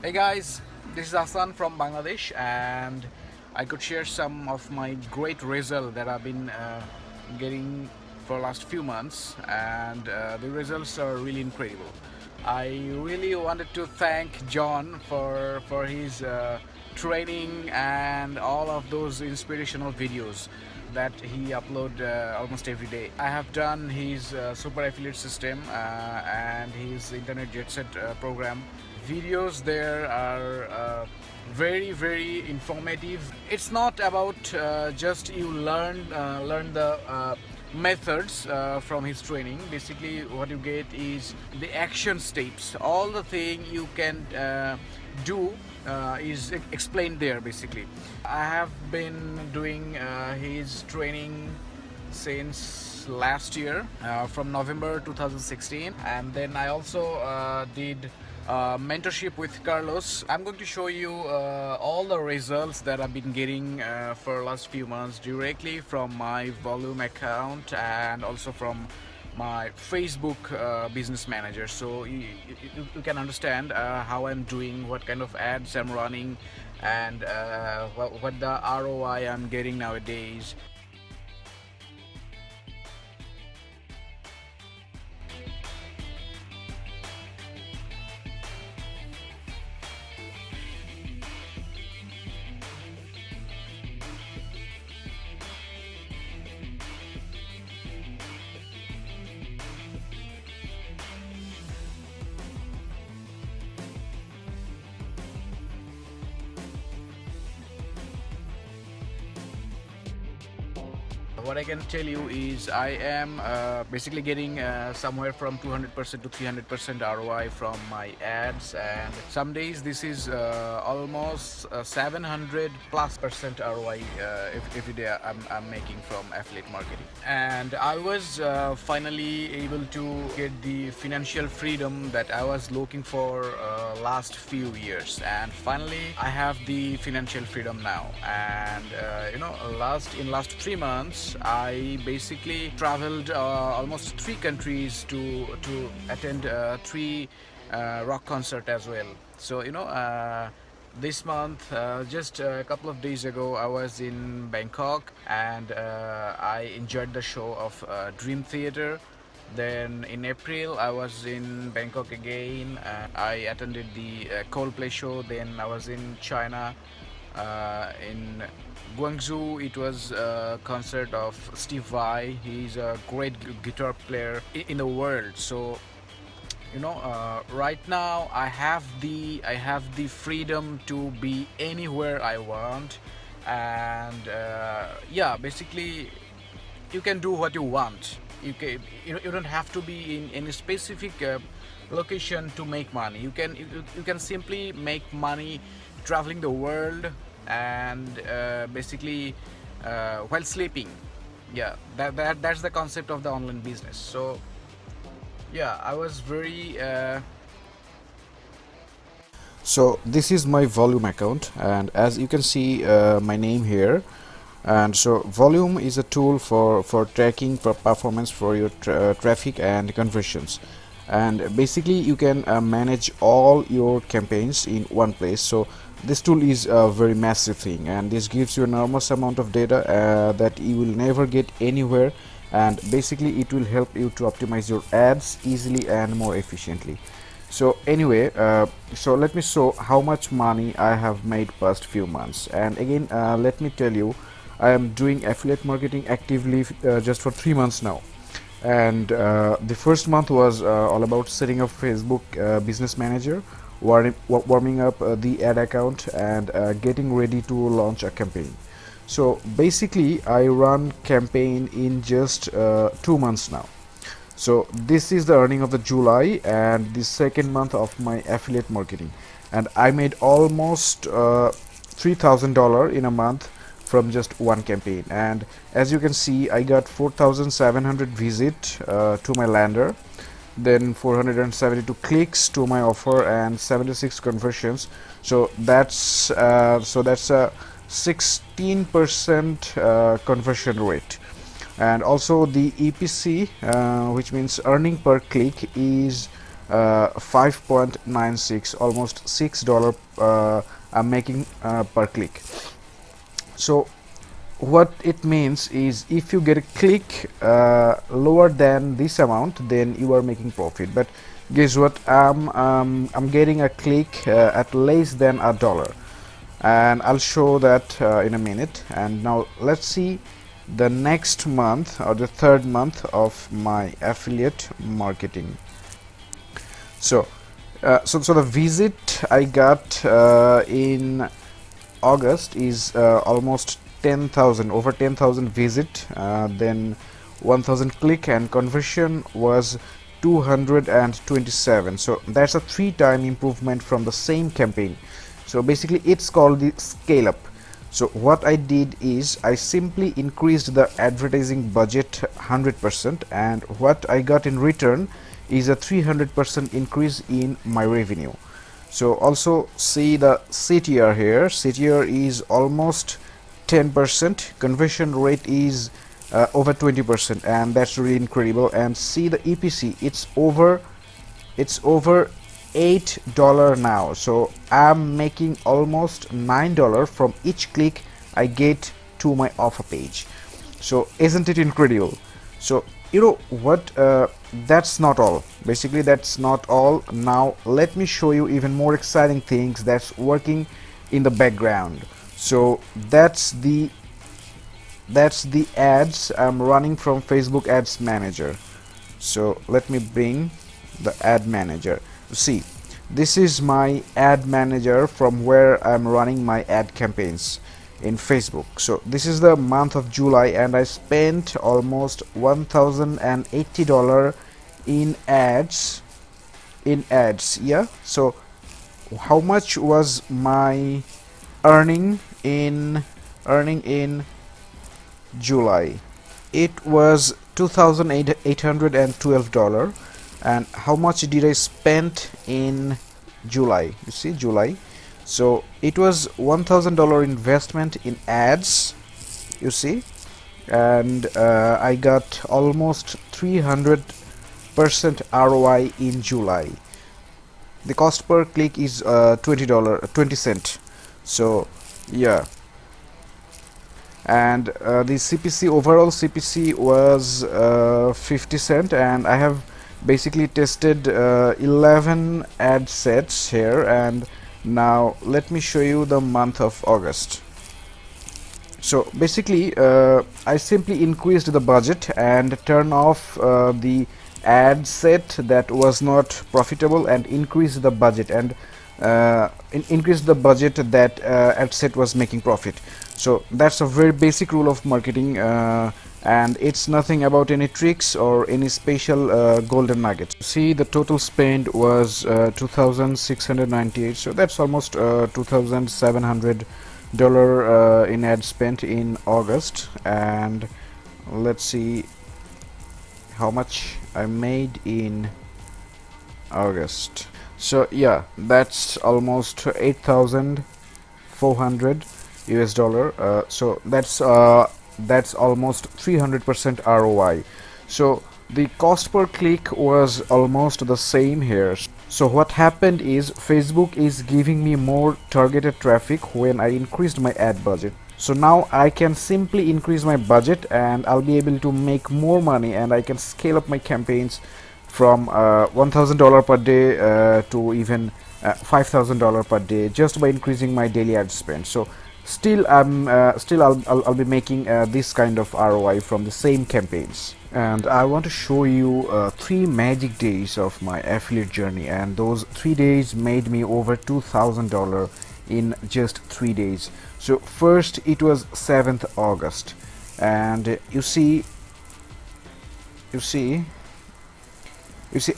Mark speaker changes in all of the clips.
Speaker 1: Hey guys, this is Hassan from Bangladesh, and I could share some of my great results that I've been getting for last few months, and the results are really incredible. I really wanted to thank John for his training and all of those inspirational videos that he upload almost every day. I have done his super affiliate system and his internet jet set program. Videos there are very informative. It's not about just you learn the methods from his training. Basically what you get is the action steps, all the thing you can do is explained there. Basically I have been doing his training since last year, from November 2016, and then I also did mentorship with Carlos. I'm going to show you all the results that I've been getting for last few months directly from my volume account and also from my Facebook business manager, so you can understand how I'm doing, what kind of ads I'm running, and what the ROI I'm getting nowadays. What I can tell you is I am basically getting somewhere from 200% to 300% ROI from my ads, and some days this is almost 700 plus percent ROI every day I'm making from affiliate marketing. And I was finally able to get the financial freedom that I was looking for last few years, and finally I have the financial freedom now. And last 3 months I basically traveled almost 3 countries to attend 3 rock concert as well. So this month, just a couple of days ago, I was in Bangkok, and I enjoyed the show of Dream Theater. Then in April, I was in Bangkok again. I attended the Coldplay show. Then I was in China, in Guangzhou. It was a concert of Steve Vai. He's a great guitar player in the world. So right now I have the freedom to be anywhere I want, and yeah, basically you can do what you want. You don't have to be in any specific location to make money. You can simply make money traveling the world, and basically while sleeping. Yeah, that's the concept of the online business. So yeah, I was very so this is my volume account, and as you can see my name here. And so volume is a tool for tracking for performance for your traffic and conversions, and basically you can manage all your campaigns in one place. So this tool is a very massive thing, and this gives you enormous amount of data that you will never get anywhere, and basically it will help you to optimize your ads easily and more efficiently. So anyway, so let me show how much money I have made past few months. And again, let me tell you, I am doing affiliate marketing actively just for 3 months now. And the first month was all about setting up Facebook business manager, warming up the ad account, and getting ready to launch a campaign. So basically I run campaign in just 2 months now. So this is the earning of the July and the second month of my affiliate marketing, and I made almost $3,000 in a month from just one campaign. And as you can see, I got 4,700 visit to my lander, then 472 clicks to my offer, and 76 conversions. So that's a 16% conversion rate. And also the EPC, which means earning per click, is 5.96, almost $6 I'm making per click. So what it means is, if you get a click lower than this amount, then you are making profit. But guess what, I'm getting a click at less than $1, and I'll show that in a minute. And now let's see the next month, or the third month of my affiliate marketing. So so the visit I got in August is almost 10,000, over 10,000 visit, then 1,000 click, and conversion was 227. So that's a 3-time improvement from the same campaign. So basically it's called the scale up. So what I did is I simply increased the advertising budget 100%, and what I got in return is a 300% increase in my revenue. So also see the CTR here. CTR is almost 10%, conversion rate is over 20%, and that's really incredible. And see the EPC, it's over $8 now. So I'm making almost $9 from each click I get to my offer page. So isn't it incredible? So you know what, that's not all. Basically that's not all. Now let me show you even more exciting things that's working in the background. So that's the ads I'm running from Facebook Ads Manager. So let me bring the ad manager. See, this is my ad manager from where I'm running my ad campaigns in Facebook. So this is the month of July, and I spent almost $1,080 in ads. Yeah, so how much was my earning in July? It was $2,812. And how much did I spend in July? You see, July, so it was $1,000 investment in ads, you see, and I got almost 300% ROI in July. The cost per click is $20, 20 cents. So yeah, and the CPC, overall CPC was 50 cents, and I have basically tested 11 ad sets here. And now let me show you the month of August. So basically I simply increased the budget and turn off the ad set that was not profitable, and increased the budget, and increase the budget that ad set was making profit. So that's a very basic rule of marketing, and it's nothing about any tricks or any special golden nuggets. See, the total spend was $2,698, so that's almost $2,700 in ad spent in August. And let's see how much I made in August. So yeah, that's almost 8,400 US dollar. So that's almost 300% ROI. So the cost per click was almost the same here. So what happened is, Facebook is giving me more targeted traffic when I increased my ad budget. So now I can simply increase my budget, and I'll be able to make more money, and I can scale up my campaigns from $1,000 per day to even $5,000 per day, just by increasing my daily ad spend. So still I'll be making this kind of ROI from the same campaigns. And I want to show you 3 magic days of my affiliate journey, and those 3 days made me over $2,000 in just 3 days. So first, it was 7th August, and you see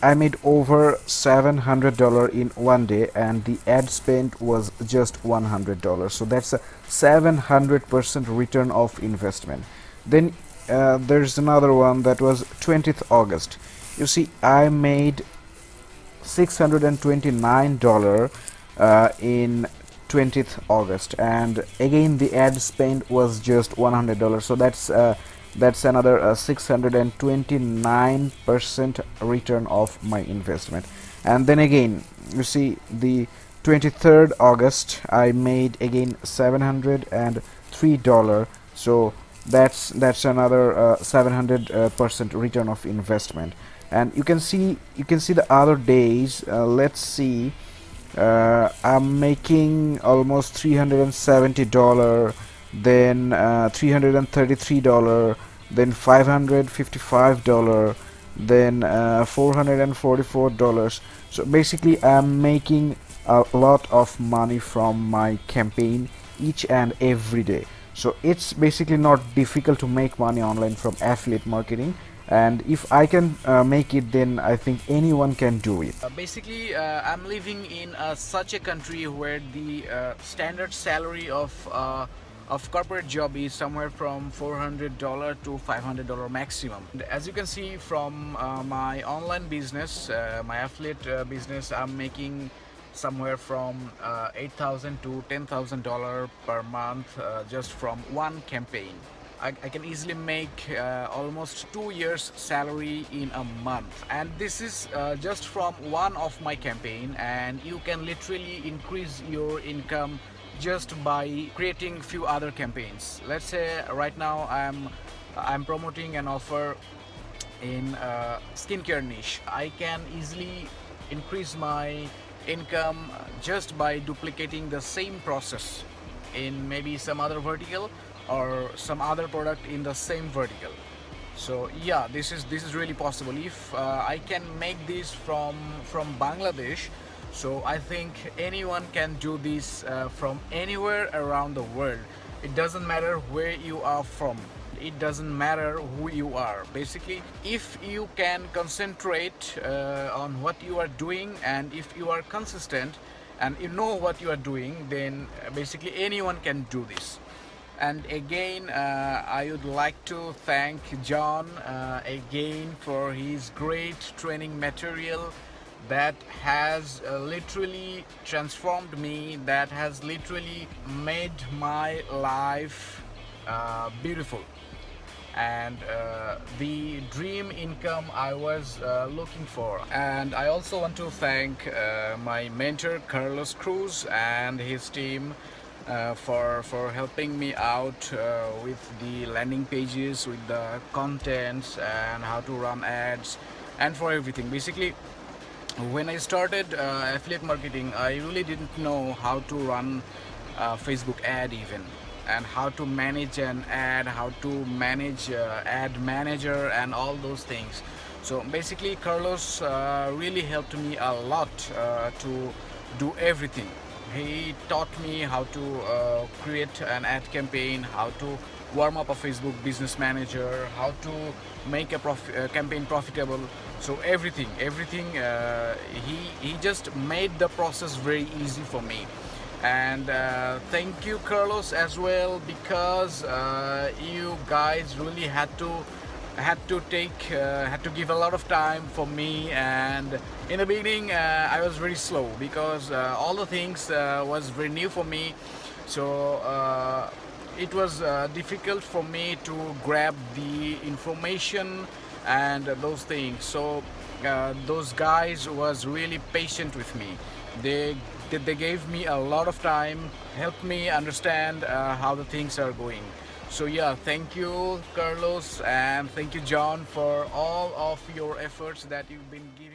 Speaker 1: I made over $700 in one day, and the ad spend was just $100. So that's a 700% return of investment. Then there's another one that was 20th August. You see, I made $629 in 20th August, and again the ad spend was just $100. So that's that's another 629% return of my investment. And then again, you see, the 23rd August I made again $703. So that's another 700% return of investment. And you can see the other days. Let's see, I'm making almost $370, then $333, then $555, then $444. So basically I'm making a lot of money from my campaign each and every day. So it's basically not difficult to make money online from affiliate marketing, and if I can make it, then I think anyone can do it. Basically, I'm living in such a country where the standard salary of corporate job is somewhere from $400 to $500 maximum. And as you can see from my online business, my affiliate business, I'm making somewhere from $8,000 to $10,000 per month just from one campaign. I can easily make almost 2 years salary in a month, and this is just from one of my campaign, and you can literally increase your income just by creating few other campaigns. Let's say right now I'm promoting an offer in skincare niche. I can easily increase my income just by duplicating the same process in maybe some other vertical or some other product in the same vertical. So yeah, this is really possible. If I can make this from Bangladesh, so I think anyone can do this from anywhere around the world. It doesn't matter where you are from, it doesn't matter who you are. Basically, if you can concentrate on what you are doing, and if you are consistent and you know what you are doing, then basically anyone can do this. And again, I would like to thank John again for his great training material that has literally transformed me, that has literally made my life beautiful, and the dream income I was looking for. And I also want to thank my mentor Carlos Cruz and his team for helping me out with the landing pages, with the contents, and how to run ads, and for everything. Basically, when I started affiliate marketing, I really didn't know how to run Facebook ad even, and how to manage an ad, how to manage ad manager, and all those things. So basically, Carlos really helped me a lot to do everything. He taught me how to create an ad campaign, how to warm up a Facebook business manager, how to make a campaign profitable. So everything he just made the process very easy for me. And thank you, Carlos, as well, because you guys really had to give a lot of time for me. And in the beginning I was very slow because all the things was very new for me. So it was difficult for me to grab the information and those things. So those guys was really patient with me. They gave me a lot of time, helped me understand how the things are going. So yeah, thank you, Carlos, and thank you, John, for all of your efforts that you've been giving.